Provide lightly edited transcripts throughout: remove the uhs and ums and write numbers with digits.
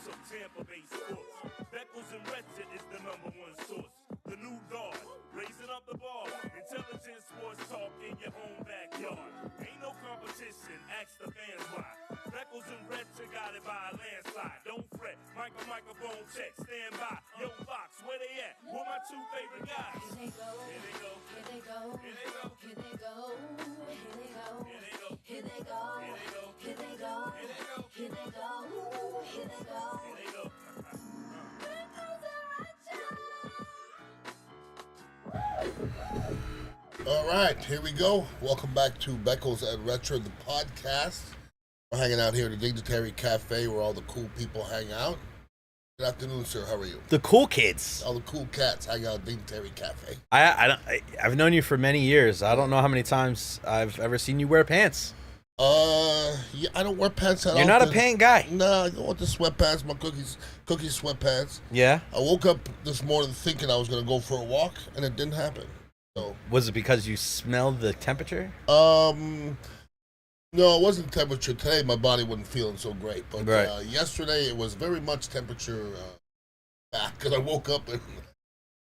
voice of Tampa Bay sports. Beckles and Recher is the #1 source. The new guard, raising up the bar. Intelligent sports talk in your own backyard. Ain't no competition, ask the fans why. Beckles and Recher got it by a landslide. Don't fret, microphone check, stand by. Yo, Bucs, where they at? Who my two favorite guys? Here they go, here they go, here they go, here they go, here they go, here they go, here they go, here they go, here they go, here they go, here they go, here they go, here they go, here they go. All right, here we go. Welcome back to Beckles and Recher, the podcast. We're hanging out here at the Dignitary Cafe where all the cool people hang out. Good afternoon, sir. How are you? The cool kids. All the cool cats hang out at Dignitary Cafe. I've known you for many years. I don't know how many times I've ever seen you wear pants. Yeah, I don't wear pants at all. You're not a pant guy. No, I don't want the sweatpants, my cookie sweatpants. Yeah? I woke up this morning thinking I was going to go for a walk, and it didn't happen. So, Was it because you smelled the temperature? no, it wasn't temperature. Today my body wasn't feeling so great. But Right. Yesterday it was very much temperature back because I woke up and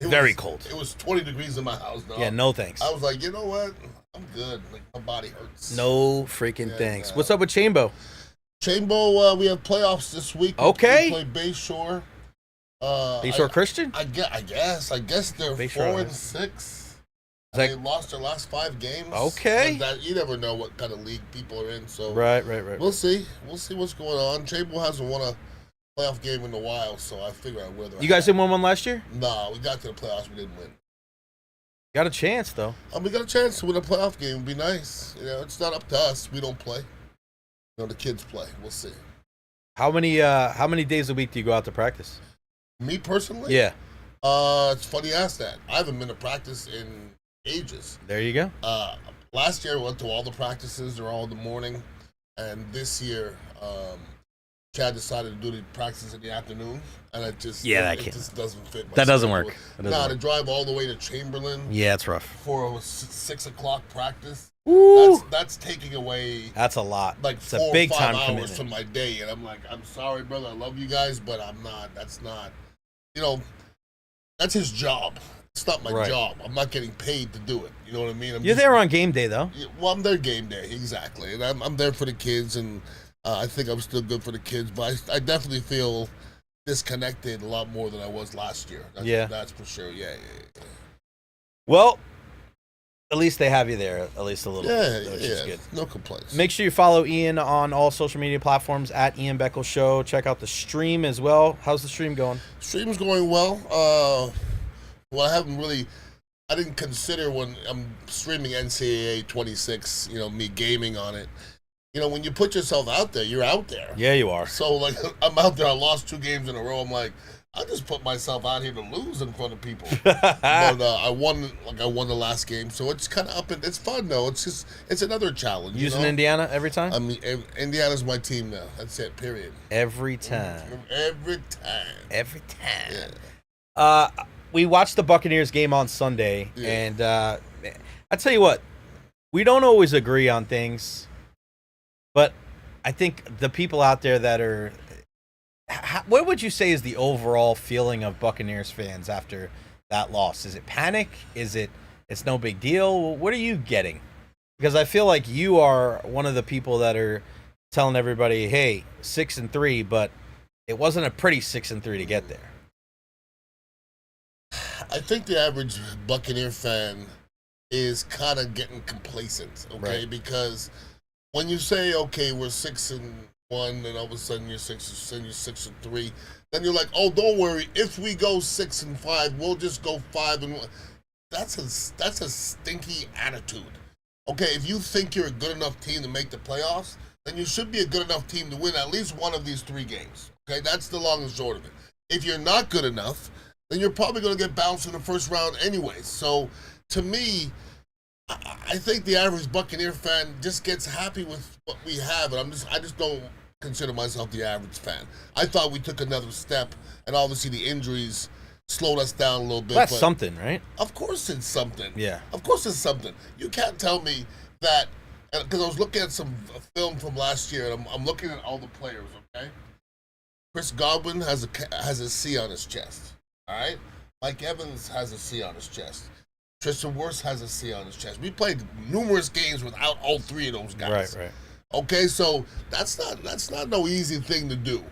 it Very was cold. It was 20 degrees in my house now. Yeah, no thanks. I was like, you know what? I'm good. Like, my body hurts. No freaking Yeah, thanks. yeah. What's up with Chambo? Chambo, we have playoffs this week. Okay. We play Bayshore. Bayshore Christian? I guess they're Bayshore, 4-6. Like- They lost their last 5 games. Okay. But you never know what kind of league people are in. So Right. we'll see. We'll see what's going on. Chambo hasn't won a playoff game in a while, so I figure out where they're You guys at. didn't win one last year? Nah, we got to the playoffs. We didn't win. Got a chance, though. We got a chance to win a playoff game. It'd be nice. You know, it's not up to us. We don't play. You know, the kids play. We'll see. How many days a week do you go out to practice? Me personally? Yeah. It's funny you ask that. I haven't been to practice in ages. There you go. Last year I went to all the practices. They're all in the morning. And this year, Chad decided to do the practices in the afternoon. And it just, it just doesn't fit. That doesn't work. To drive all the way to Chamberlain Yeah, it's rough. for a 6 o'clock practice. Woo! That's taking away That's a lot. like It's 4 a big or 5 time hours commitment. from my day. And I'm like, I'm sorry, brother. I love you guys, but I'm not. That's not, you know, that's his job. It's not my Right. job. I'm not getting paid to do it. You know what I mean? You're there on game day, though. Well, I'm there game day, exactly. And I'm there for the kids, and I think I'm still good for the kids. But I definitely feel disconnected a lot more than I was last year. That's for sure. Yeah. Well, at least they have you there, at least a little bit, which is Yeah. good. No complaints. Make sure you follow Ian on all social media platforms at Ian Beckles Show. Check out the stream as well. How's the stream going? Stream's going well. I didn't consider when I'm streaming NCAA 26, you know, me gaming on it. You know, when you put yourself out there, you're out there. Yeah, you are. So, like, I'm out there. I lost 2 games in a row. I'm like, I just put myself out here to lose in front of people. But I won the last game. So it's kind of it's fun, though. It's another challenge. Using you know? Indiana every time? I mean, Indiana's my team now. That's it, period. Every time. Every time. Every time. Yeah. We watched the Buccaneers game on Sunday, and I tell you what, we don't always agree on things, but I think the people out there that are, what would you say is the overall feeling of Buccaneers fans after that loss? Is it panic? Is it's no big deal? What are you getting? Because I feel like you are one of the people that are telling everybody, hey, 6-3, but it wasn't a pretty 6-3 to get there. I think the average Buccaneer fan is kind of getting complacent, okay? Right. Because when you say, okay, we're 6-1, and all of a sudden you're 6-3, then you're like, oh, don't worry, if we go 6-5, we'll just go 5-1. That's a stinky attitude. Okay, if you think you're a good enough team to make the playoffs, then you should be a good enough team to win at least one of these 3 games. Okay, that's the long and short of it. If you're not good enough, then you're probably going to get bounced in the first round anyway. So, to me, I think the average Buccaneer fan just gets happy with what we have, and I just don't consider myself the average fan. I thought we took another step, and obviously the injuries slowed us down a little bit. That's but something, right? Of course it's something. Yeah. Of course it's something. You can't tell me that, because I was looking at some film from last year, and I'm looking at all the players, okay? Chris Godwin has a C on his chest. All right, Mike Evans has a C on his chest. Tristan Wirfs has a C on his chest. We played numerous games without all three of those guys. Right. Okay, so that's not no easy thing to do.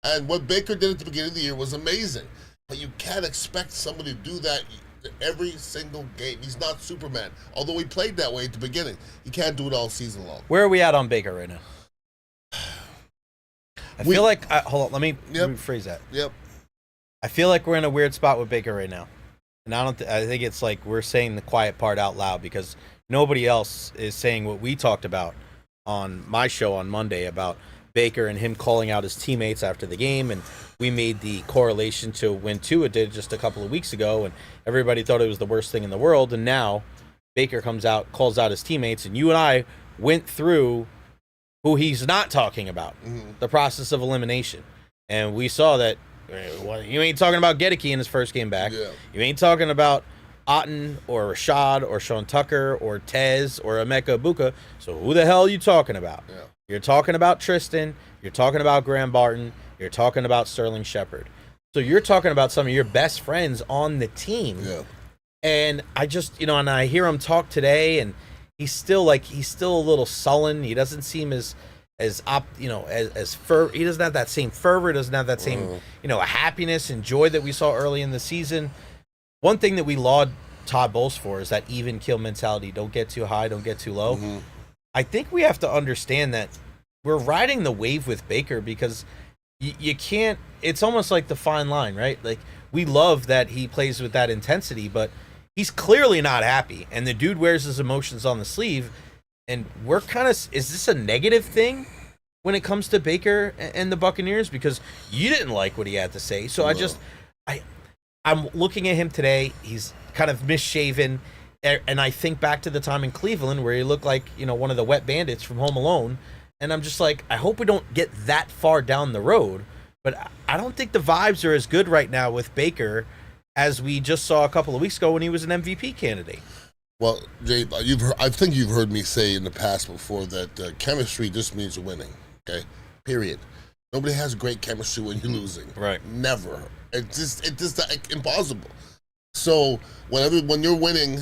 And what Baker did at the beginning of the year was amazing. But you can't expect somebody to do that every single game. He's not Superman. Although he played that way at the beginning. He can't do it all season long. Where are we at on Baker right now? I feel like hold on, let me rephrase that. Yep. I feel like we're in a weird spot with Baker right now. And I think it's like we're saying the quiet part out loud because nobody else is saying what we talked about on my show on Monday about Baker and him calling out his teammates after the game, and we made the correlation to when Tua did just a couple of weeks ago, and everybody thought it was the worst thing in the world, and now Baker comes out, calls out his teammates, and you and I went through who he's not talking about, the process of elimination, and we saw that you ain't talking about Gedeke in his first game back. Yeah. You ain't talking about Otten or Rashad or Sean Tucker or Tez or Emeka Ibuka. So who the hell are you talking about? Yeah. You're talking about Tristan. You're talking about Graham Barton. You're talking about Sterling Shepard. So you're talking about some of your best friends on the team. Yeah. And I just, and I hear him talk today, and he's still a little sullen. He doesn't seem he doesn't have that same fervor, doesn't have that same, happiness and joy that we saw early in the season. One thing that we laud Todd Bowles for is that even kill mentality. Don't get too high, don't get too low. Mm-hmm. I think we have to understand that we're riding the wave with Baker because you can't, it's almost like the fine line, right? Like, we love that he plays with that intensity, but he's clearly not happy. And the dude wears his emotions on the sleeve. And we're kind of, is this a negative thing when it comes to Baker and the Buccaneers? Because you didn't like what he had to say. So I'm looking at him today. He's kind of misshaven. And I think back to the time in Cleveland where he looked like, one of the wet bandits from Home Alone. And I'm just like, I hope we don't get that far down the road. But I don't think the vibes are as good right now with Baker as we just saw a couple of weeks ago when he was an MVP candidate. Well, Jay, I think you've heard me say in the past before that chemistry just means winning. Okay, period. Nobody has great chemistry when you're losing. Right. Never. It's just impossible. So when you're winning,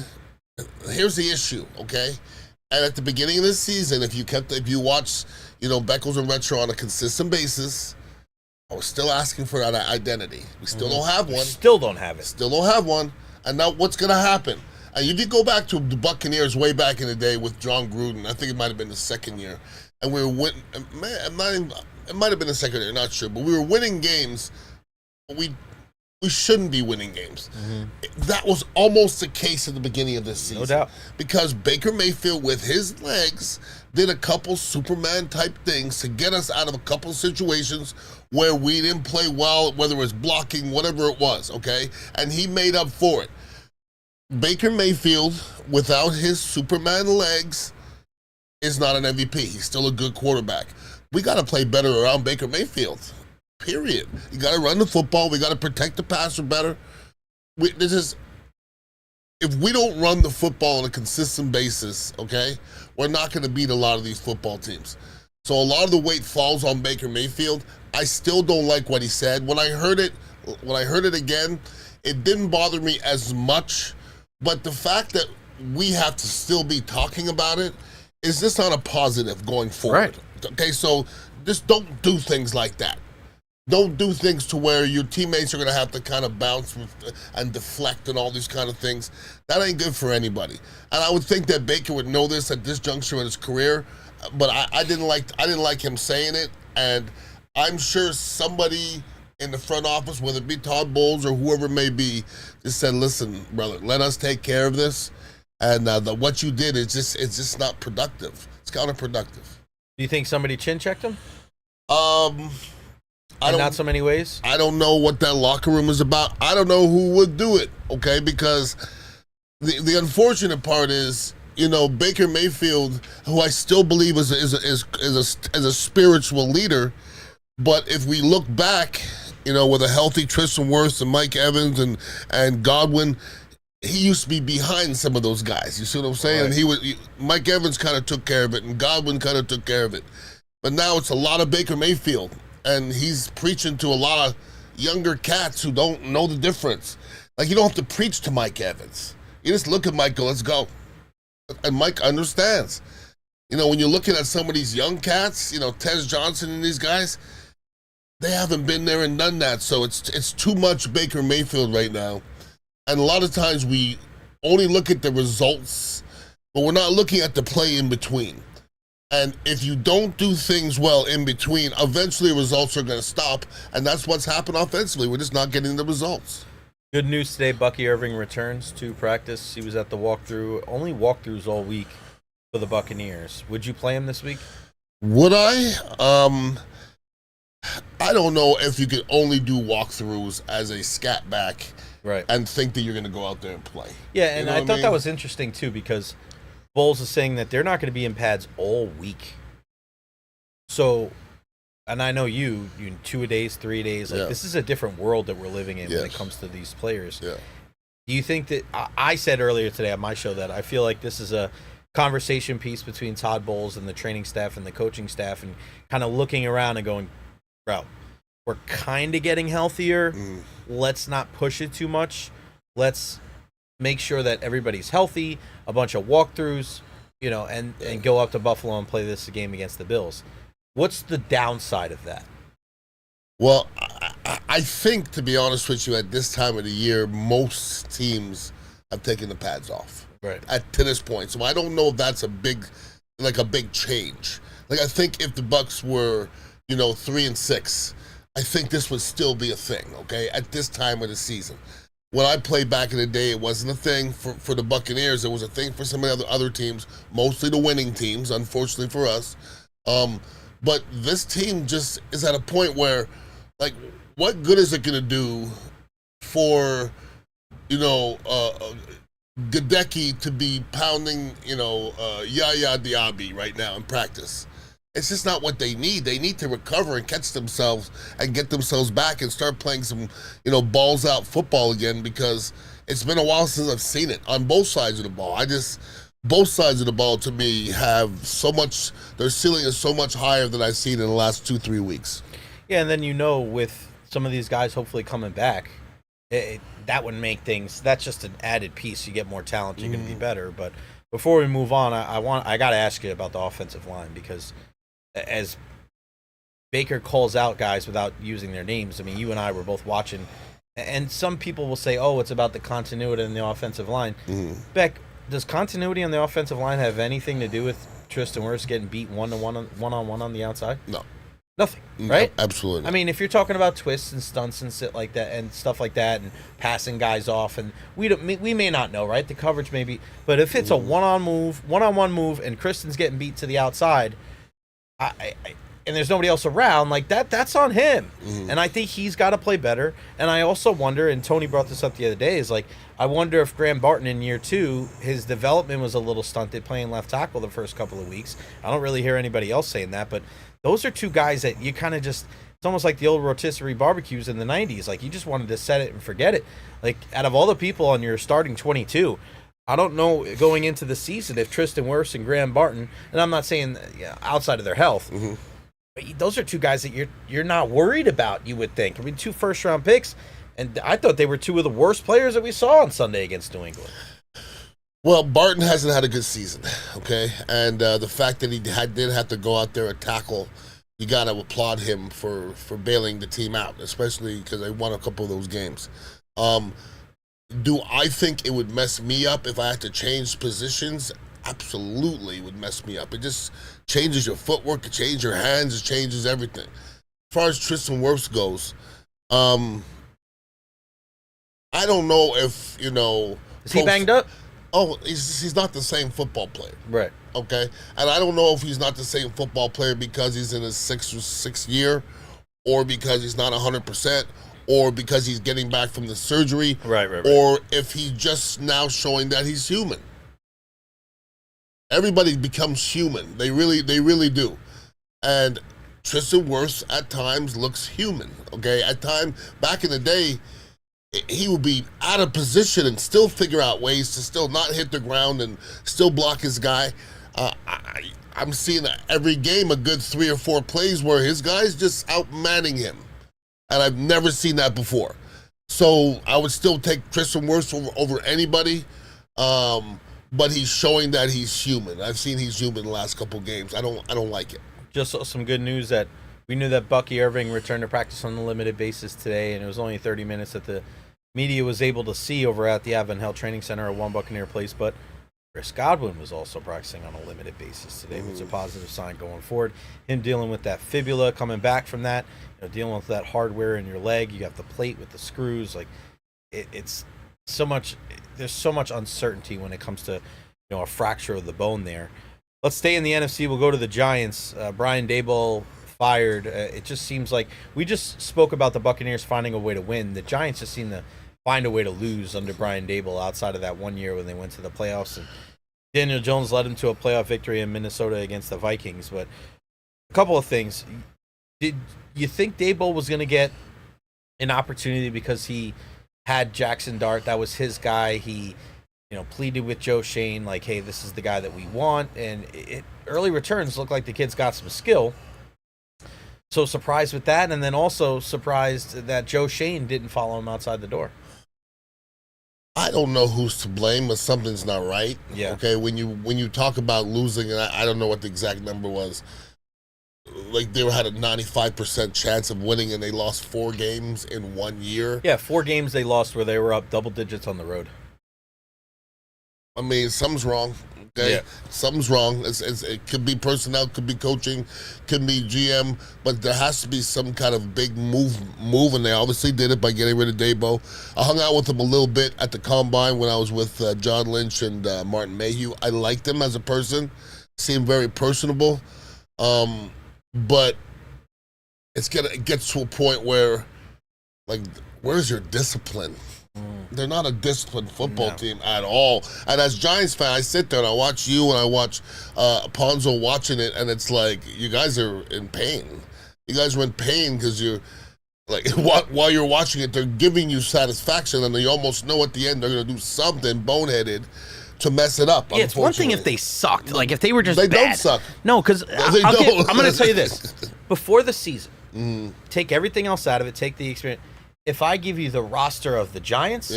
here's the issue. Okay, and at the beginning of the season, if you watch, Beckles and Recher on a consistent basis, I was still asking for that identity. We still don't have one. Still don't have it. Still don't have one. And now what's going to happen? And you did go back to the Buccaneers way back in the day with John Gruden. I think it might have been the second year. And we were winning. It might have been the second year, not sure. But we were winning games. We shouldn't be winning games. Mm-hmm. That was almost the case at the beginning of this season. No doubt. Because Baker Mayfield, with his legs, did a couple Superman-type things to get us out of a couple situations where we didn't play well, whether it was blocking, whatever it was, okay? And he made up for it. Baker Mayfield, without his Superman legs, is not an MVP. He's still a good quarterback. We got to play better around Baker Mayfield, period. You got to run the football. We got to protect the passer better. If we don't run the football on a consistent basis, okay, we're not going to beat a lot of these football teams. So a lot of the weight falls on Baker Mayfield. I still don't like what he said. When I heard it again, it didn't bother me as much. But the fact that we have to still be talking about it is just not a positive going forward. Right. Okay, so just don't do things like that. Don't do things to where your teammates are going to have to kind of bounce and deflect and all these kind of things. That ain't good for anybody. And I would think that Baker would know this at this juncture in his career, but I didn't like him saying it. And I'm sure somebody in the front office, whether it be Todd Bowles or whoever it may be, just said, "Listen, brother, let us take care of this." And what you did is just not productive. It's counterproductive. Do you think somebody chin checked him? Not so many ways. I don't know what that locker room is about. I don't know who would do it. Okay, because the unfortunate part is, Baker Mayfield, who I still believe is a spiritual leader, but if we look back, with a healthy Tristan Wirfs and Mike Evans and Godwin, he used to be behind some of those guys. You see what I'm saying? Right. And Mike Evans kind of took care of it, and Godwin kind of took care of it. But now it's a lot of Baker Mayfield. and he's preaching to a lot of younger cats who don't know the difference. Like, you don't have to preach to Mike Evans. You just look at Mike, go, let's go. And Mike understands. You know, when you're looking at some of these young cats, you know, Tez Johnson and these guys, they haven't been there and done that. So it's too much Baker Mayfield right now. And a lot of times we only look at the results, but we're not looking at the play in between. And if you don't do things well in between, eventually results are going to stop. And that's what's happened offensively. We're just not getting the results. Good news today, Bucky Irving returns to practice. He was at the walkthrough, only walkthroughs all week for the Buccaneers. Would you play him this week? Would I? I don't know if you could only do walkthroughs as a scat back, right, and think that you're going to go out there and play. Yeah, and I thought that was interesting too, because Bowles is saying that they're not going to be in pads all week. So, and I know you 2 days, 3 days. Like, this is a different world that we're living in when it comes to these players. Yeah. Do you think that I said earlier today on my show that I feel like this is a conversation piece between Todd Bowles and the training staff and the coaching staff, and kind of looking around and going, bro, we're kind of getting healthier. Let's not push it too much. Let's make sure that everybody's healthy, a bunch of walkthroughs, you know, and go up to Buffalo and play this game against the Bills. What's the downside of that? Well, I think, to be honest with you, at this time of the year, most teams have taken the pads off. Right. To this point. So I don't know if that's a big change. Like, I think if the Bucs were, 3-6, I think this would still be a thing, okay, at this time of the season. When I played back in the day, it wasn't a thing for the Buccaneers. It was a thing for some of the other teams, mostly the winning teams, unfortunately for us. But this team just is at a point where, like, what good is it going to do for, Gadecki to be pounding, Yaya Diaby right now in practice? It's just not what they need. They need to recover and catch themselves and get themselves back and start playing some, balls out football again, because it's been a while since I've seen it on both sides of the ball. Both sides of the ball, to me, have so much, their ceiling is so much higher than I've seen in the last 2-3 weeks. Yeah, and then, with some of these guys hopefully coming back, that would make things, that's just an added piece. You get more talent, you're going to be better. But before we move on, I got to ask you about the offensive line, because as Baker calls out guys without using their names, I mean, you and I were both watching, and some people will say, oh, it's about the continuity in the offensive line. Beck, does continuity on the offensive line have anything to do with Tristan Wirfs getting beat one-on-one on the outside? No. Nothing, right? No, absolutely. I mean, if you're talking about twists and stunts and shit like that and stuff like that, and passing guys off, and we may not know, right? The coverage may be, but if it's a one-on-one move, and Kristen's getting beat to the outside, and there's nobody else around, like that's on him. And I think he's got to play better. And I also wonder, and Tony brought this up the other day, is like, I wonder if Graham Barton in year 2, his development was a little stunted playing left tackle the first couple of weeks. I don't really hear anybody else saying that, but those are two guys that you kind of just, it's almost like the old rotisserie barbecues in the 90s. Like, you just wanted to set it and forget it. Like, out of all the people on your starting 22, I don't know going into the season if Tristan Wirfs and Graham Barton, and I'm not saying outside of their health, but those are two guys that you're not worried about, you would think. I mean, 2 first-round picks, and I thought they were 2 of the worst players that we saw on Sunday against New England. Well, Barton hasn't had a good season, okay? And the fact that he did have to go out there and tackle, you got to applaud him for bailing the team out, especially because they won a couple of those games. Do I think it would mess me up if I had to change positions? Absolutely, it would mess me up. It just changes your footwork, it changes your hands, it changes everything. As far as Tristan Wirfs goes, I don't know if, Is he banged up? Oh, he's not the same football player. Right. Okay? And I don't know if he's not the same football player because he's in his sixth year, or because he's not 100%, or because he's getting back from the surgery, right. Or if he's just now showing that he's human. Everybody becomes human. They really do. And Tristan Wirfs at times looks human, okay? At times, back in the day, he would be out of position and still figure out ways to still not hit the ground and still block his guy. I'm seeing every game a good 3 or 4 plays where his guys just outmanning him, and I've never seen that before. So I would still take Tristan Wirfs over anybody, but he's showing that he's human. I've seen he's human the last couple games. I don't like it. Just some good news that we knew that Bucky Irving returned to practice on a limited basis today, and it was only 30 minutes that the media was able to see over at the Advent Health Training Center at One Buccaneer Place, but Chris Godwin was also practicing on a limited basis today, which is a positive sign going forward. Him dealing with that fibula, coming back from that, dealing with that hardware in your leg. You have the plate with the screws. Like it's so much. There's so much uncertainty when it comes to a fracture of the bone there. Let's stay in the NFC. We'll go to the Giants. Brian Daboll fired. It just seems like we just spoke about the Buccaneers finding a way to win. The Giants just seem to find a way to lose under Brian Daboll outside of that one year when they went to the playoffs. And Daniel Jones led him to a playoff victory in Minnesota against the Vikings. But a couple of things. Did you think Daboll was going to get an opportunity because he had Jackson Dart? That was his guy. He pleaded with Joe Shane like, hey, this is the guy that we want. And early returns look like the kid's got some skill. So surprised with that, and then also surprised that Joe Shane didn't follow him outside the door. I don't know who's to blame, but something's not right. Yeah. Okay. When you talk about losing, and I don't know what the exact number was. Like they had a 95% chance of winning, and they lost 4 games in 1 year. Yeah, 4 games they lost where they were up double digits on the road. I mean, something's wrong. Okay, yeah. Something's wrong. It could be personnel, could be coaching, could be GM, but there has to be some kind of big move, and they obviously did it by getting rid of Daboll. I hung out with him a little bit at the Combine when I was with John Lynch and Martin Mayhew. I liked him as a person, seemed very personable, but it gets to a point where, like, where's your discipline? They're not a disciplined football team at all. And as Giants fan, I sit there and I watch you and I watch Ponzo watching it, and it's like, you guys are in pain. You guys are in pain because you're like, while you're watching it, they're giving you satisfaction, and you almost know at the end they're going to do something boneheaded to mess it up. Yeah, it's one thing if they sucked. Like, if they were just They bad. don't suck. No, because I'm going to tell you this. Before the season, take everything else out of it, take the experience. If I give you the roster of the Giants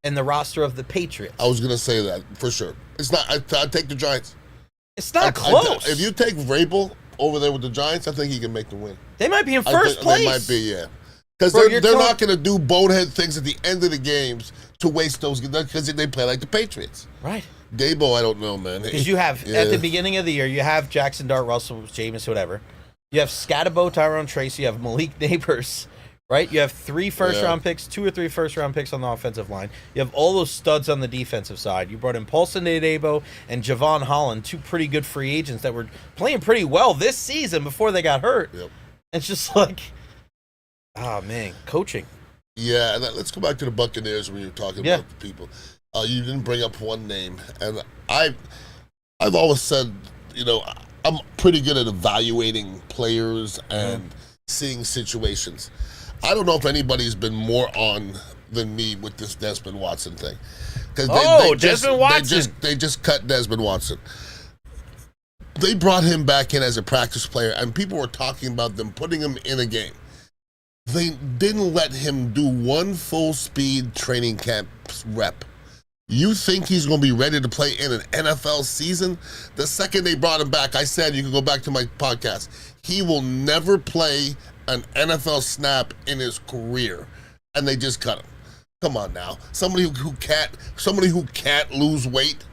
and the roster of the Patriots. I was going to say that, for sure. It's not. I'd take the Giants. It's not close. If you take Vrabel over there with the Giants, I think he can make the win. They might be in first place. They might be, yeah. Because they're not going to do bonehead things at the end of the games to waste those, because they play like the Patriots. Right. Daboll, I don't know, man. Because you have, at the beginning of the year, you have Jackson Dart, Russell, Jameis, whatever. You have Scatterbo, Tyrone Tracy. You have Malik Neighbors. Right? You have 3 first-round picks, 2 or 3 first-round picks on the offensive line. You have all those studs on the defensive side. You brought in Paulson Adebo and Javon Holland, 2 pretty good free agents that were playing pretty well this season before they got hurt. Yep. It's just like, man, coaching. Yeah, and let's go back to the Buccaneers when you're talking about the people. You didn't bring up one name, and I've always said, I'm pretty good at evaluating players and seeing situations. I don't know if anybody's been more on than me with this Desmond Watson thing. Desmond Watson. They just cut Desmond Watson. They brought him back in as a practice player, and people were talking about them putting him in a game. They didn't let him do one full-speed training camp rep. You think he's going to be ready to play in an NFL season? The second they brought him back, I said, you can go back to my podcast, he will never play an NFL snap in his career, and they just cut him. Come on now, somebody who can't lose weight.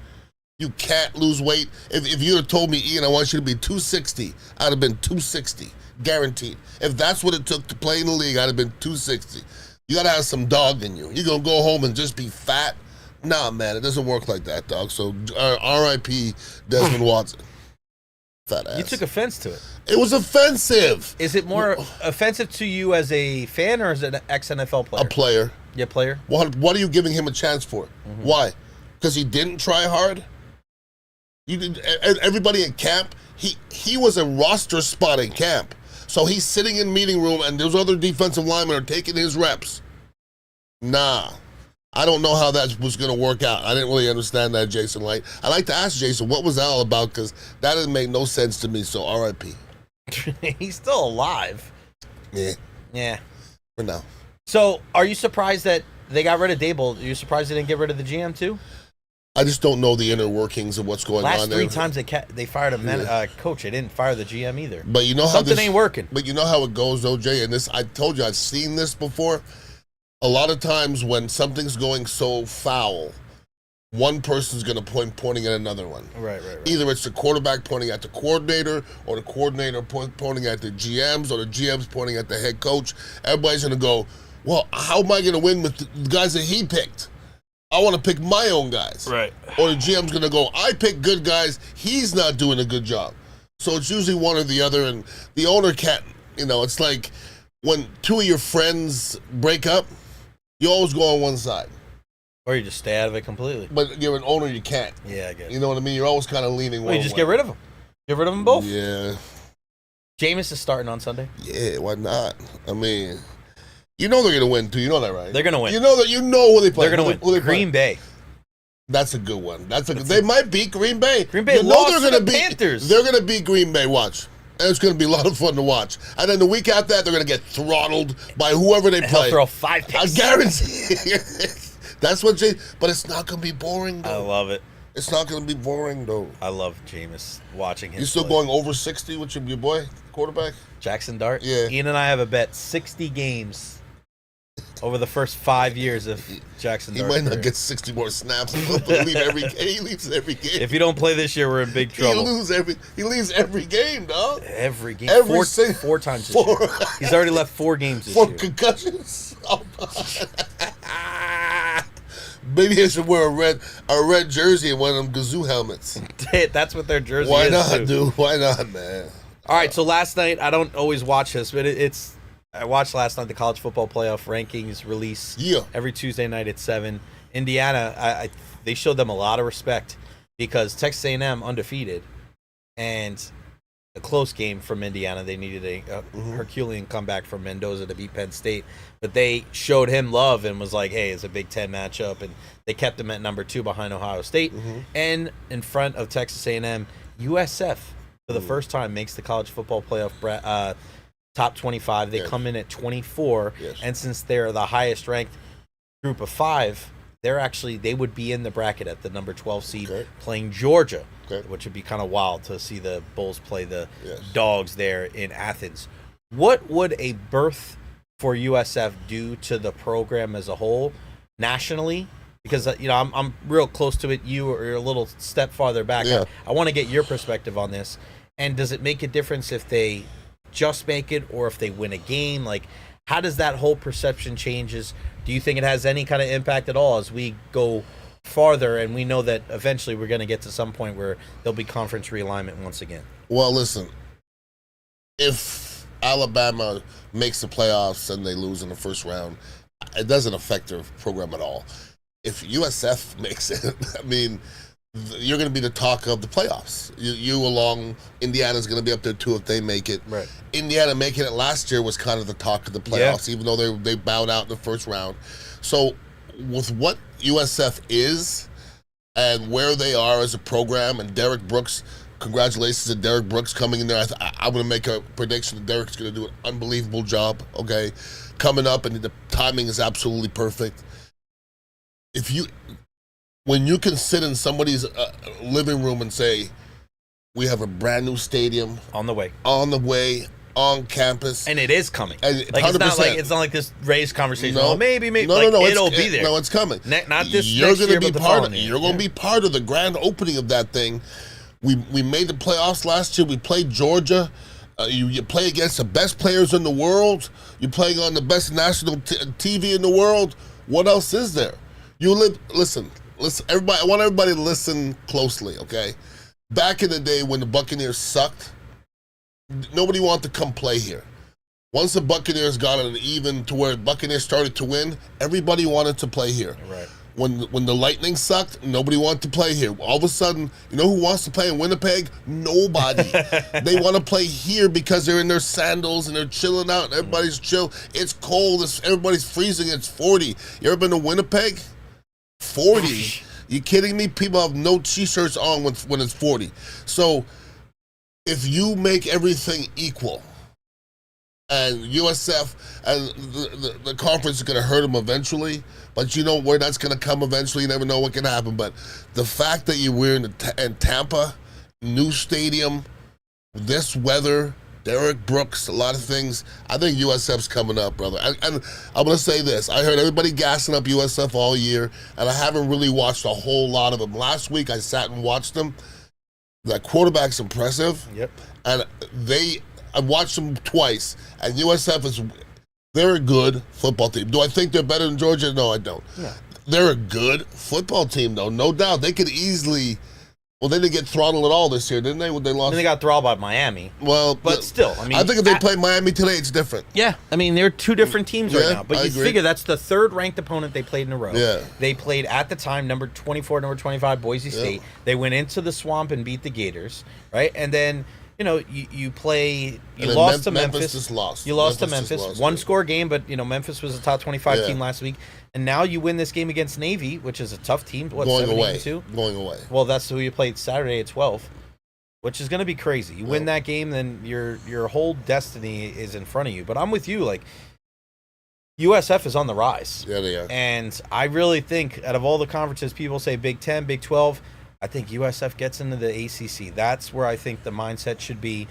You can't lose weight. If you'd have told me, Ian, I want you to be 260, I'd have been 260, guaranteed. If that's what it took to play in the league, I'd have been 260. You got to have some dog in you. You're gonna go home and just be fat? Nah, man, it doesn't work like that, dog. So R.I.P. Desmond Watson. Fat ass. You took offense to it. It was offensive. Is it more offensive to you as a fan or as an ex-NFL player? A player. Yeah, player. What are you giving him a chance for? Why? Because he didn't try hard? You did. Everybody in camp, he was a roster spot in camp. So he's sitting in meeting room and those other defensive linemen are taking his reps. Nah. I don't know how that was going to work out. I didn't really understand that, Jason Light. I like to ask Jason, what was that all about? Because that didn't make no sense to me, so R.I.P. He's still alive. Yeah. For now. So, are you surprised that they got rid of Dable? Are you surprised they didn't get rid of the GM, too? I just don't know the inner workings of what's going on there. Last 3 times they fired a coach. They didn't fire the GM either. But you know how something ain't working. But you know how it goes, though, Jay? And this, I told you, I've seen this before. A lot of times when something's going so foul, one person's going to pointing at another one. Right. Either it's the quarterback pointing at the coordinator, or the coordinator pointing at the GMs, or the GMs pointing at the head coach. Everybody's going to go, well, how am I going to win with the guys that he picked? I want to pick my own guys. Right. Or the GM's going to go, I pick good guys. He's not doing a good job. So it's usually one or the other, and the owner can't, it's like when 2 of your friends break up, you always go on one side. Or you just stay out of it completely. But you're an owner, you can't. Yeah, I get it. You know what I mean? You're always kind of leaning one way. You just get rid of them. Get rid of them both. Yeah. Jameis is starting on Sunday. Yeah, why not? I mean, you know they're going to win, too. You know that, right? They're going to win. You know who they play. They're going to win. Green Bay. That's a good one. They might beat Green Bay. Green Bay lost to the Panthers. They're going to beat Green Bay. Watch. And it's going to be a lot of fun to watch. And then the week after that, they're going to get throttled by whoever they play. He'll throw 5 picks. I guarantee. That's what but it's not going to be boring, though. I love it. It's not going to be boring, though. I love Jameis, watching him. You still play. going over 60 with your boy, quarterback? Jackson Dart? Yeah. Ian and I have a bet 60 games over the first 5 years of Jackson Dart. He might not get 60 more snaps. He leaves every game. If you don't play this year, we're in big trouble. He leaves every game, dog. Every game. Four times this year. He's already left 4 games this year. 4 concussions. Maybe he should wear a red jersey and one of them Gazoo helmets. That's what their jersey Why is, not, too. dude? Why not, man? All right, so last night, I don't always watch this, but I watched last night the college football playoff rankings release. Yeah. Every Tuesday night at 7. Indiana, they showed them a lot of respect because Texas A&M undefeated, and a close game from Indiana. They needed a Herculean comeback from Mendoza to beat Penn State, but they showed him love and was like, hey, it's a Big Ten matchup, and they kept him at number 2 behind Ohio State. And in front of Texas A&M, USF for the first time makes the college football playoff top 25. They come in at 24, and since they're the highest ranked group of 5, they would be in the bracket at the number 12 seed playing Georgia, which would be kind of wild to see the Bulls play the Dogs there in Athens. What would a berth for USF do to the program as a whole nationally? Because I'm real close to it. You are a little step farther back. Yeah. I want to get your perspective on this. And does it make a difference if they just make it or if they win a game? Like, how does that whole perception changes? Do you think it has any kind of impact at all as we go farther and we know that eventually we're going to get to some point where there'll be conference realignment once again? Well, listen, if Alabama makes the playoffs and they lose in the first round, it doesn't affect their program at all. If USF makes it, I mean, you're going to be the talk of the playoffs. You along, Indiana's going to be up there too if they make it. Right. Indiana making it last year was kind of the talk of the playoffs, even though they bowed out in the first round. So with what USF is and where they are as a program, and Derek Brooks, congratulations to Derek Brooks coming in there. I'm going to make a prediction that Derek's going to do an unbelievable job, okay, coming up, and the timing is absolutely perfect. When you can sit in somebody's living room and say, we have a brand new stadium On the way, on campus, and it is coming. And like it's not like this raised conversation. No, Oh, maybe. No, it'll be there. No, it's coming. Not this. You're next going year, to be but the part. following year. You're going to be part of the grand opening of that thing. We made the playoffs last year. We played Georgia. You play against the best players in the world. You're playing on the best national TV in the world. What else is there? Listen, everybody. I want everybody to listen closely, okay? Back in the day when the Buccaneers sucked, nobody wanted to come play here. Once the Buccaneers got it even to where the Buccaneers started to win, everybody wanted to play here. Right. When the Lightning sucked, nobody wanted to play here. All of a sudden, you know who wants to play in Winnipeg? Nobody. They want to play here because they're in their sandals and they're chilling out and everybody's chill. It's cold. Everybody's freezing. It's 40. You ever been to Winnipeg? 40. You kidding me? People have no t-shirts on when it's 40. So if you make everything equal, and USF and the conference is going to hurt them eventually, but you know where that's going to come eventually. You never know what can happen. But the fact that you're in Tampa, new stadium, this weather, Derek Brooks, a lot of things. I think USF's coming up, brother. And I'm going to say this. I heard everybody gassing up USF all year, and I haven't really watched a whole lot of them. Last week, I sat and watched them. That quarterback's impressive. Yep. And I watched them twice, and USF they're a good football team. Do I think they're better than Georgia? No, I don't. Yeah. They're a good football team, though, no doubt. They could easily. Well, they didn't get throttled at all this year, didn't they? When they lost, And they got throttled by Miami. Well, but still, I mean, I think if they play Miami today, it's different. Yeah, I mean, they're two different teams right Yeah, now. But I you agree. figure that's the third ranked opponent they played in a row. Yeah. They played at the time number 24, number 25, Boise State. They went into the swamp and beat the Gators, right? And then you play. You lost to Memphis. Just lost. You lost to Memphis Memphis. just lost, One yeah. score game, but Memphis was a top 25 Yeah. team last week, and now you win this game against Navy, which is a tough team. What, Going 7-2? Going away. Well, that's who you played Saturday at 12, which is going to be crazy. You win that game, then your whole destiny is in front of you. But I'm with you. Like, USF is on the rise. Yeah, they are. And I really think out of all the conferences, people say Big 10, Big 12, I think USF gets into the ACC. That's where I think the mindset should be.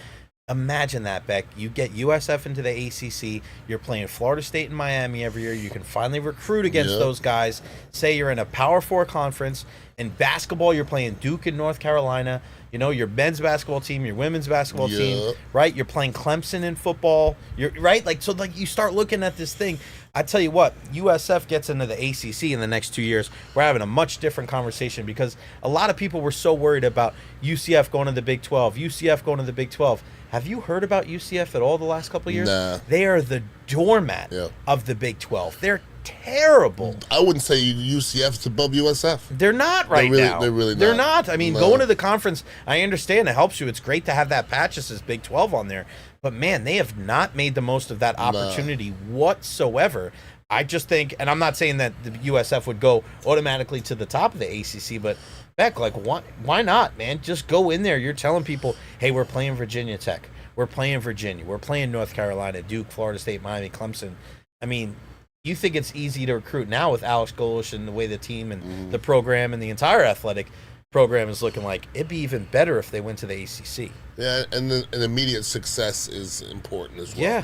Imagine that, Beck. You get USF into the ACC. You're playing Florida State and Miami every year. You can finally recruit against those guys. Say you're in a Power 4 conference. In basketball, you're playing Duke in North Carolina. Your men's basketball team, your women's basketball team, right? You're playing Clemson in football. You're right, so you start looking at this thing. I tell you what, USF gets into the ACC in the next 2 years. We're having a much different conversation because a lot of people were so worried about UCF going to the Big 12, UCF going to the Big 12. Have you heard about UCF at all the last couple of years? Nah. They are the doormat of the Big 12. They're terrible. I wouldn't say UCF's above USF. They're not right now. They're really not. They're not. I mean, No. going to the conference, I understand it helps you. It's great to have that patch that says Big 12 on there. But, man, they have not made the most of that opportunity whatsoever. I just think, and I'm not saying that the USF would go automatically to the top of the ACC, but, Beck, like, why not, man? Just go in there. You're telling people, hey, we're playing Virginia Tech. We're playing Virginia. We're playing North Carolina, Duke, Florida State, Miami, Clemson. I mean, you think it's easy to recruit now with Alex Golish and the way the team and the program and the entire athletic program is looking like. It'd be even better if they went to the ACC. Yeah, and an immediate success is important as well. Yeah.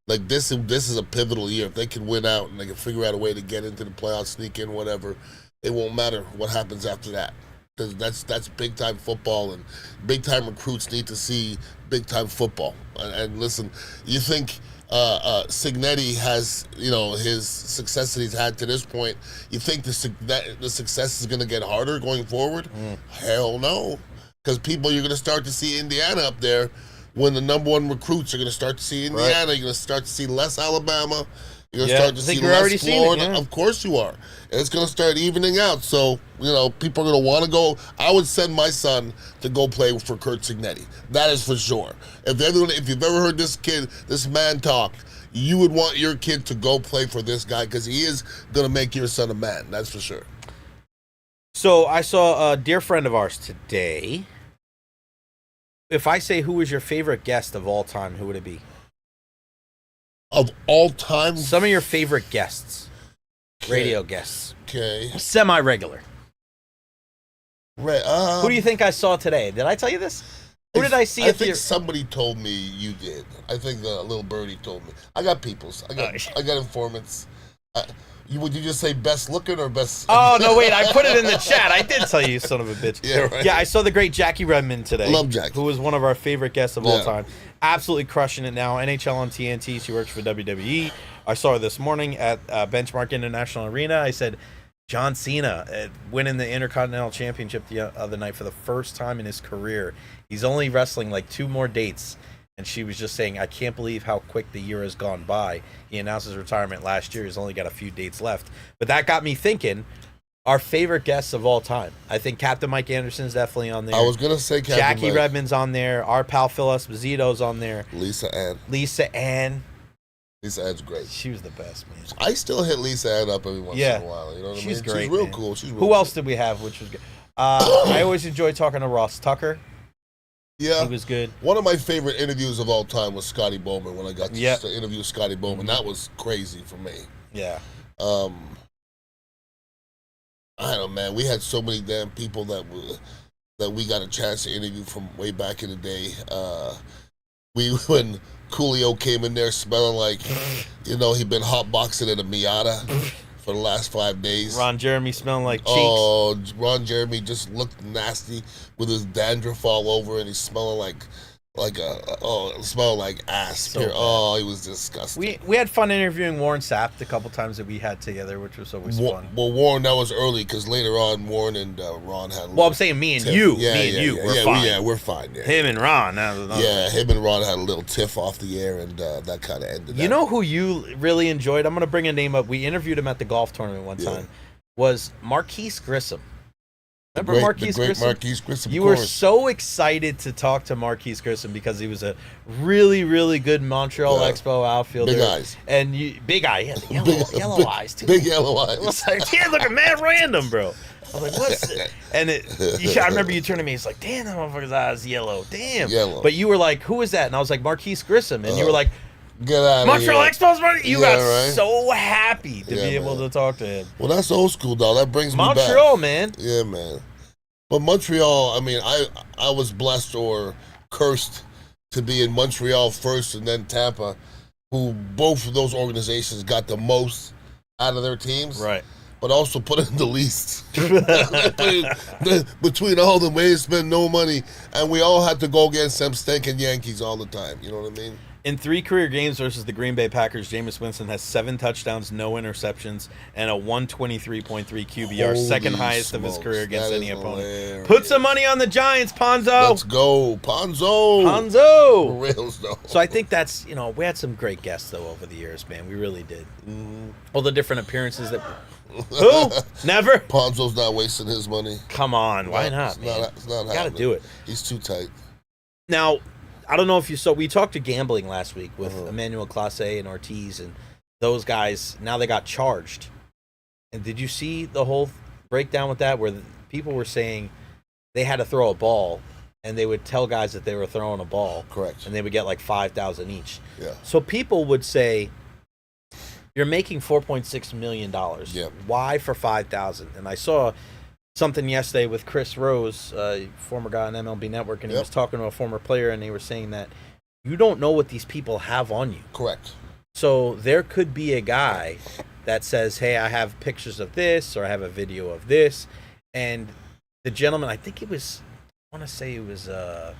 Like this is a pivotal year. If they can win out and they can figure out a way to get into the playoffs, sneak in, whatever, it won't matter what happens after that. Because that's big time football, and big time recruits need to see big time football. And listen, you think Signetti has his success that he's had to this point? You think the success is going to get harder going forward? Hell no, because you're going to start to see Indiana up there. When the number one recruits, you're going to start to see Indiana. Right. You're going to start to see less Alabama. You're going to start to see less Florida. Of course you are. And it's going to start evening out. So, people are going to want to go. I would send my son to go play for Kurt Signetti. That is for sure. If you've ever heard this man talk, you would want your kid to go play for this guy because he is going to make your son a man. That's for sure. So I saw a dear friend of ours today. If I say who is your favorite guest of all time, who would it be? Of all time? Some of your favorite guests. Radio guests. Okay. Semi-regular. Right. Who do you think I saw today? Did I tell you this? Who did I see? I think somebody told me you did. I think the little birdie told me. I got peoples. I got informants. Would you just say best looking or best? Oh, no, wait. I put it in the chat. I did tell you, son of a bitch. Yeah, right. Yeah, I saw the great Jackie Redmond today. Love Jackie. Who was one of our favorite guests of all time. Absolutely crushing it now. NHL on TNT. She works for WWE. I saw her this morning at Benchmark International Arena. I said, John Cena winning the Intercontinental Championship the other night for the first time in his career. He's only wrestling like 2 more dates. And she was just saying, I can't believe how quick the year has gone by. He announced his retirement last year. He's only got a few dates left. But that got me thinking, our favorite guests of all time. I think Captain Mike Anderson's definitely on there. I was going to say Captain Jackie Mike. Redmond's on there. Our pal Phil Esposito's on there. Lisa Ann. Lisa Ann. Lisa Ann's great. She was the best, man. I still hit Lisa Ann up every once in a while. You know what I mean? She's great. She's real man. cool. She's real Who cool. else did we have, which was good? I always enjoy talking to Ross Tucker. Yeah. He was good. One of my favorite interviews of all time was Scotty Bowman when I got to interview Scotty Bowman. That was crazy for me. Yeah. I don't know, man. We had so many damn people that we got a chance to interview from way back in the day. When Coolio came in there smelling like, he'd been hotboxing at a Miata for the last 5 days. Ron Jeremy smelling like cheeks. Oh, Ron Jeremy just looked nasty with his dandruff all over, and he's smelling smelling like ass. So he was disgusting. We had fun interviewing Warren Sapp the couple times that we had together, which was always fun. Well, Warren, that was early because later on, Warren and Ron had. Well, I'm saying me and you. Yeah, me and you. We're fine. We're fine. Yeah. Him and Ron. Him and Ron had a little tiff off the air, and that kind of ended. You know who you really enjoyed? I'm going to bring a name up. We interviewed him at the golf tournament one time. Was Marquise Grissom. Remember Marquise Grissom? Marquise Grissom. You were so excited to talk to Marquise Grissom because he was a really, really good Montreal Expo outfielder. Big eyes. And big eye. Yellow eyes, too. Big yellow eyes. It was like, looking mad random, bro. I was like, what's it? And I remember you turning to me, he's like, damn, that motherfucker's eyes yellow. Damn. Yellow. But you were like, who is that? And I was like, Marquise Grissom. And you were like, get out of Montreal here. Expos, you got right? so happy to be able to talk to him. Well, that's old school, dog. That brings me back. Montreal, man. Yeah, man. But Montreal, I mean, I was blessed or cursed to be in Montreal first and then Tampa, who both of those organizations got the most out of their teams. Right. But also put in the least. Between all the ways spend no money, and we all had to go against them stinking Yankees all the time. You know what I mean? In 3 career games versus the Green Bay Packers, Jameis Winston has 7 touchdowns, no interceptions, and a 123.3 QBR, Holy second highest of his smokes, career against that any is opponent. hilarious. Put some money on the Giants, Ponzo. Let's go, Ponzo. Ponzo. For reals, though. So I think that's, we had some great guests, though, over the years, man. We really did. All the different appearances that... Who? Never? Ponzo's not wasting his money. Come on. Why not, man? It's not Got to do it. He's too tight. Now... I don't know if you saw, we talked to gambling last week with Emmanuel Classe and Ortiz, and those guys, now they got charged. And did you see the whole breakdown with that, where people were saying they had to throw a ball, and they would tell guys that they were throwing a ball. Correct. And they would get like $5,000 each. Yeah. So people would say, you're making $4.6 million. Yep. Why for $5,000? And I saw something yesterday with Chris Rose, former guy on MLB Network, and he was talking to a former player, and they were saying that you don't know what these people have on you. Correct. So there could be a guy that says, hey, I have pictures of this, or I have a video of this, and the gentleman, I think it was, I want to say it was, I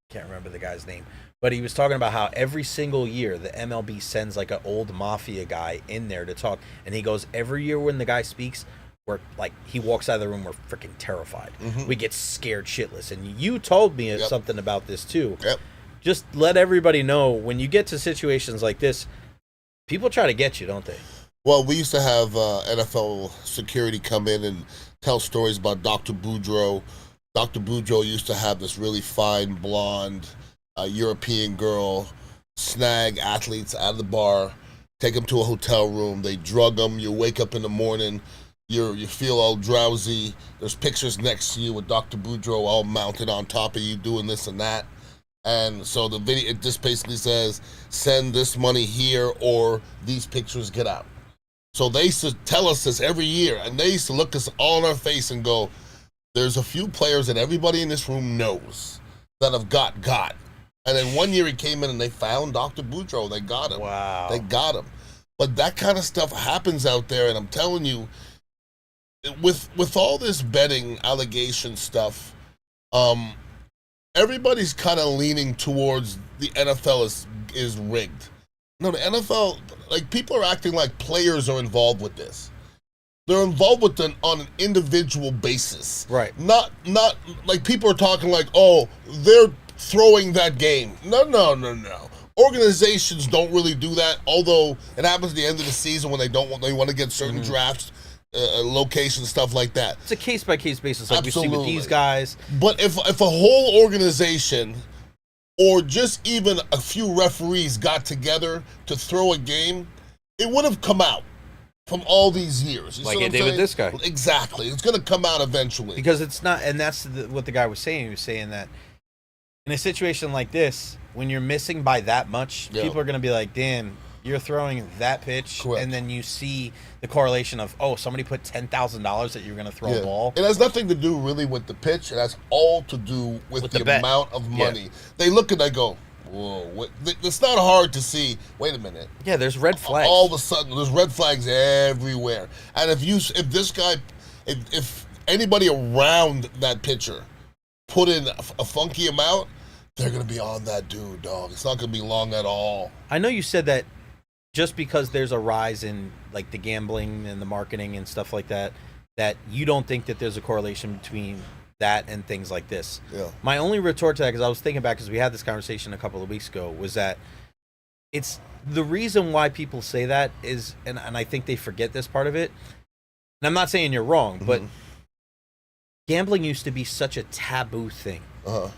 can't remember the guy's name, but he was talking about how every single year the MLB sends like an old mafia guy in there to talk, and he goes, every year when the guy speaks, we're like, he walks out of the room, we're freaking terrified. We get scared shitless. And you told me something about this too. Yep. Just let everybody know, when you get to situations like this, people try to get you, don't they? Well, we used to have NFL security come in and tell stories about Dr. Boudreaux. Dr. Boudreaux used to have this really fine blonde European girl snag athletes out of the bar, take them to a hotel room, they drug them, you wake up in the morning, you feel all drowsy. There's pictures next to you with Dr. Boudreaux all mounted on top of you doing this and that. And so the video, it just basically says, send this money here or these pictures get out. So they used to tell us this every year, and they used to look us all in our face and go, there's a few players that everybody in this room knows that have got. And then one year he came in and they found Dr. Boudreaux. They got him. Wow. They got him. But that kind of stuff happens out there, and I'm telling you, with all this betting allegation stuff, everybody's kind of leaning towards the NFL is rigged. No, the NFL, like, people are acting like players are involved with this. They're involved with it on an individual basis. Right. Not like people are talking like, oh, they're throwing that game. No. Organizations don't really do that, although it happens at the end of the season when they want to get certain drafts, locations, stuff like that. It's a case-by-case basis, like Absolutely. you see with these guys. But if a whole organization or just even a few referees got together to throw a game, it would have come out from all these years. You Like see it what did I'm with saying? this guy. Exactly. It's going to come out eventually. Because it's not, and that's what the guy was saying. He was saying that in a situation like this, when you're missing by that much, Yeah. people are going to be like, damn, you're throwing that pitch. Correct. And then you see the correlation of, oh, somebody put $10,000 that you're going to throw a ball. It has nothing to do really with the pitch. It has all to do with the bet. amount of Yeah. money. They look and they go, whoa. It's not hard to see, wait a minute. Yeah, there's red flags. All of a sudden, there's red flags everywhere. And if anybody around that pitcher put in a funky amount, they're going to be on that dude, dog. It's not going to be long at all. I know you said that just because there's a rise in like the gambling and the marketing and stuff like that, that you don't think that there's a correlation between that and things like this. Yeah. My only retort to that, because I was thinking back, because we had this conversation a couple of weeks ago, was that it's the reason why people say that is, and I think they forget this part of it. And I'm not saying you're wrong, but gambling used to be such a taboo thing.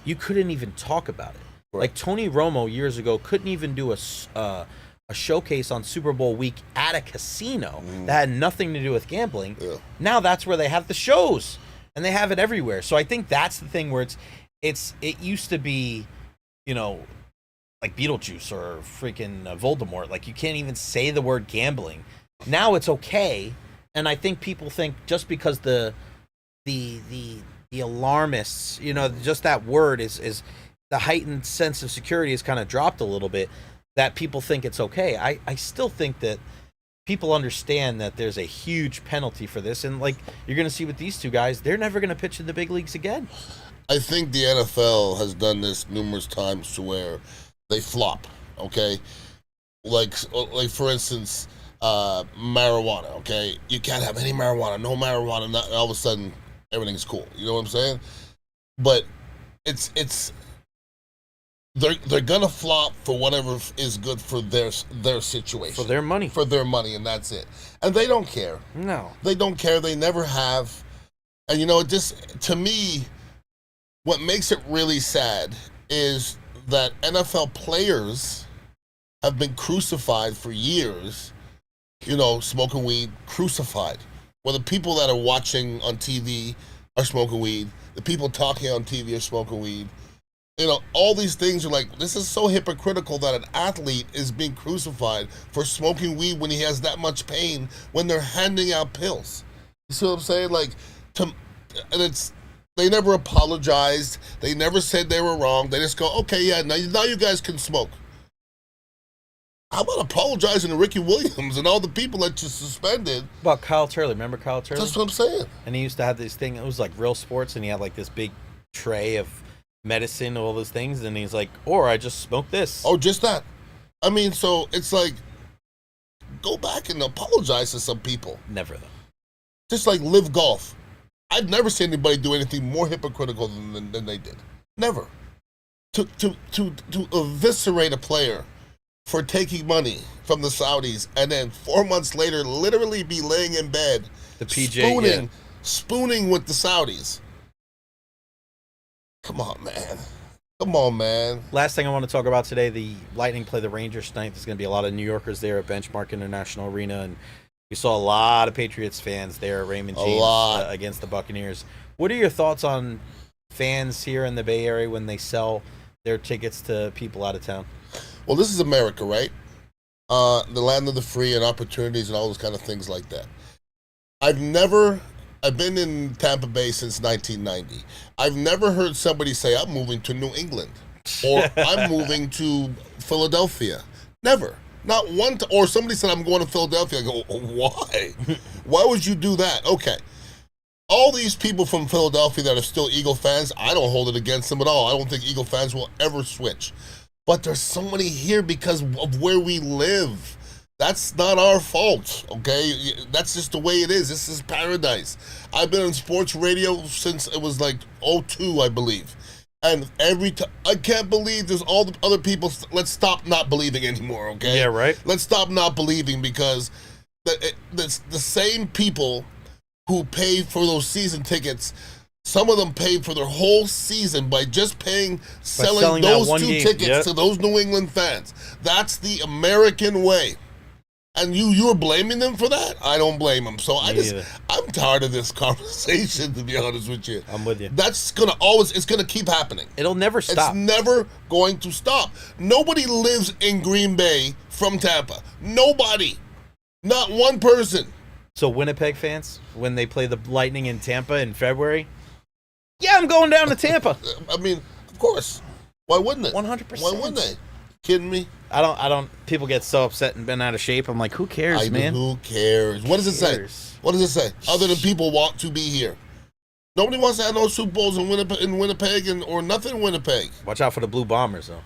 You couldn't even talk about it. Right. Like Tony Romo years ago couldn't even do a showcase on Super Bowl week at a casino that had nothing to do with gambling. Yeah. Now that's where they have the shows, and they have it everywhere. So I think that's the thing where it used to be, you know, like Beetlejuice or freaking Voldemort. Like you can't even say the word gambling. Now it's okay, and I think people think just because the alarmists, you know, just that word is the heightened sense of security has kind of dropped a little bit, that people think it's okay. I still think that people understand that there's a huge penalty for this, and like you're going to see with these two guys, they're never going to pitch in the big leagues again. I think the NFL has done this numerous times to where they flop, okay? Like for instance, marijuana, okay? You can't have any marijuana, no marijuana, and all of a sudden everything's cool. You know what I'm saying? But they're gonna flop for whatever is good for their situation, For their money, and that's it. And they don't care. No. They don't care. They never have. And you know, it just, to me, what makes it really sad is that NFL players have been crucified for years, you know, smoking weed, crucified. Well, the people that are watching on TV are smoking weed. The people talking on TV are smoking weed. You know, all these things are like, this is so hypocritical that an athlete is being crucified for smoking weed when he has that much pain when they're handing out pills. You see what I'm saying? Like, they never apologized. They never said they were wrong. They just go, okay, yeah, now you guys can smoke. How about apologizing to Ricky Williams and all the people that you suspended? About Kyle Turley. Remember Kyle Turley? That's what I'm saying. And he used to have this thing, it was like Real Sports, and he had like this big tray of medicine, all those things, and he's like, or I just smoked this. Oh, just that. I mean, so it's like, go back and apologize to some people. Never, though. Just like Live Golf. I've never seen anybody do anything more hypocritical than they did. Never. To eviscerate a player for taking money from the Saudis and then 4 months later literally be laying in bed The PJ, spooning with the Saudis. Come on, man. Last thing I want to talk about today, the Lightning play the Rangers tonight. There's going to be a lot of New Yorkers there at Benchmark International Arena, and we saw a lot of Patriots fans there at Raymond James against the Buccaneers. What are your thoughts on fans here in the Bay Area when they sell their tickets to people out of town? Well, this is America, right? The land of the free and opportunities and all those kind of things like that. I've been in Tampa Bay since 1990. I've never heard somebody say, I'm moving to New England or I'm moving to Philadelphia. Never. Not one or somebody said, I'm going to Philadelphia. I go, why? Why would you do that? Okay. All these people from Philadelphia that are still Eagle fans, I don't hold it against them at all. I don't think Eagle fans will ever switch. But there's so many here because of where we live. That's not our fault, okay? That's just the way it is. This is paradise. I've been on sports radio since it was like 2002, I believe. And every time, I can't believe there's all the other people. Let's stop not believing anymore, okay? Yeah, right. Let's stop not believing because the same people who pay for those season tickets Some of them paid for their whole season by just selling selling that those one 2 game. tickets Yep. to those New England fans. That's the American way. And you're blaming them for that? I don't blame them. So I'm tired of this conversation, to be honest with you. I'm with you. That's it's gonna keep happening. It'll never stop. It's never going to stop. Nobody lives in Green Bay from Tampa. Nobody. Not one person. So Winnipeg fans, when they play the Lightning in Tampa in February, yeah, I'm going down to Tampa. I mean, of course. Why wouldn't it? 100%. Why wouldn't they? Kidding me? I don't. People get so upset and been out of shape. I'm like, who cares, man? Who cares? What does it say? What does it say? Other than people want to be here. Nobody wants to have no Super Bowls in Winnipeg or nothing in Winnipeg. Watch out for the Blue Bombers, though.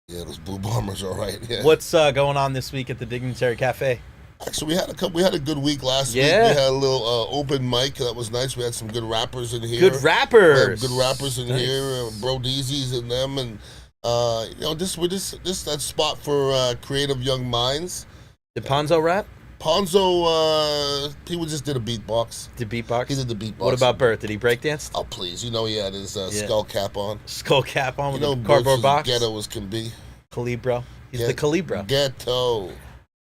Yeah, those Blue Bombers are right. Yeah. What's going on this week at the Dignitary Cafe? Actually, we had a good week last week. We had a little open mic that was nice. We had some good rappers in here. Good rappers. Good rappers in here. Bro Deezy's in them, and this that spot for creative young minds. Did Ponzo rap? Ponzo, he just did a beatbox. Did beatbox? He did the beatbox. What about Bert? Did he breakdance? Oh please, he had his skull cap on. Skull cap on with the Bert's cardboard as box. Ghetto as can be. Calibro. He's the Calibro. Ghetto.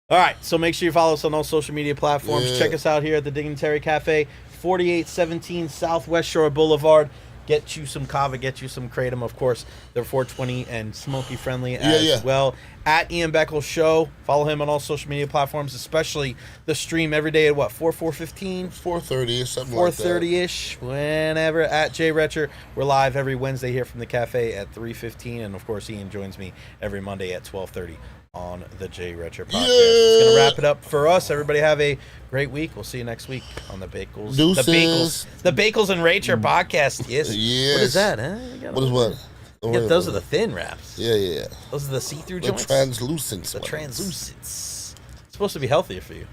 All right, so make sure you follow us on all social media platforms. Yeah. Check us out here at the Dignitary Cafe, 4817 Southwest Shore Boulevard. Get you some kava, get you some kratom, of course. They're 420 and smoky friendly as well. At Ian Beckles Show. Follow him on all social media platforms, especially the stream every day at 4:15? 4:30 something like that. 4:30-ish, whenever, at Jay Recher. We're live every Wednesday here from the cafe at 3:15, and of course Ian joins me every Monday at 12:30 on the Jay Recher podcast. It's going to wrap it up for us. Everybody have a great week. We'll see you next week on the Beckles. Deuces. The Beckles and Recher podcast. Yes. Yes. What is that, huh? What is what? Those are the thin wraps. Yeah. Those are the see-through The joints. translucents. The translucents. It's supposed to be healthier for you.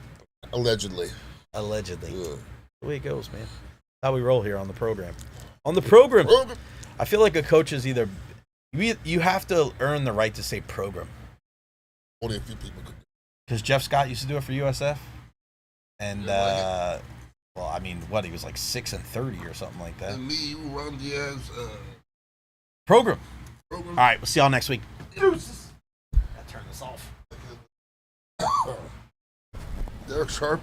Allegedly. Yeah. The way it goes, man. How we roll here on the program. I feel like a coach is either you have to earn the right to say program. Only a few people could. Because Jeff Scott used to do it for USF, and he was like 6-30 or something like that. And me, you, Ron Diaz. Program. All right, we'll see y'all next week. Deuces. Gotta turn this off. Derek Sharp.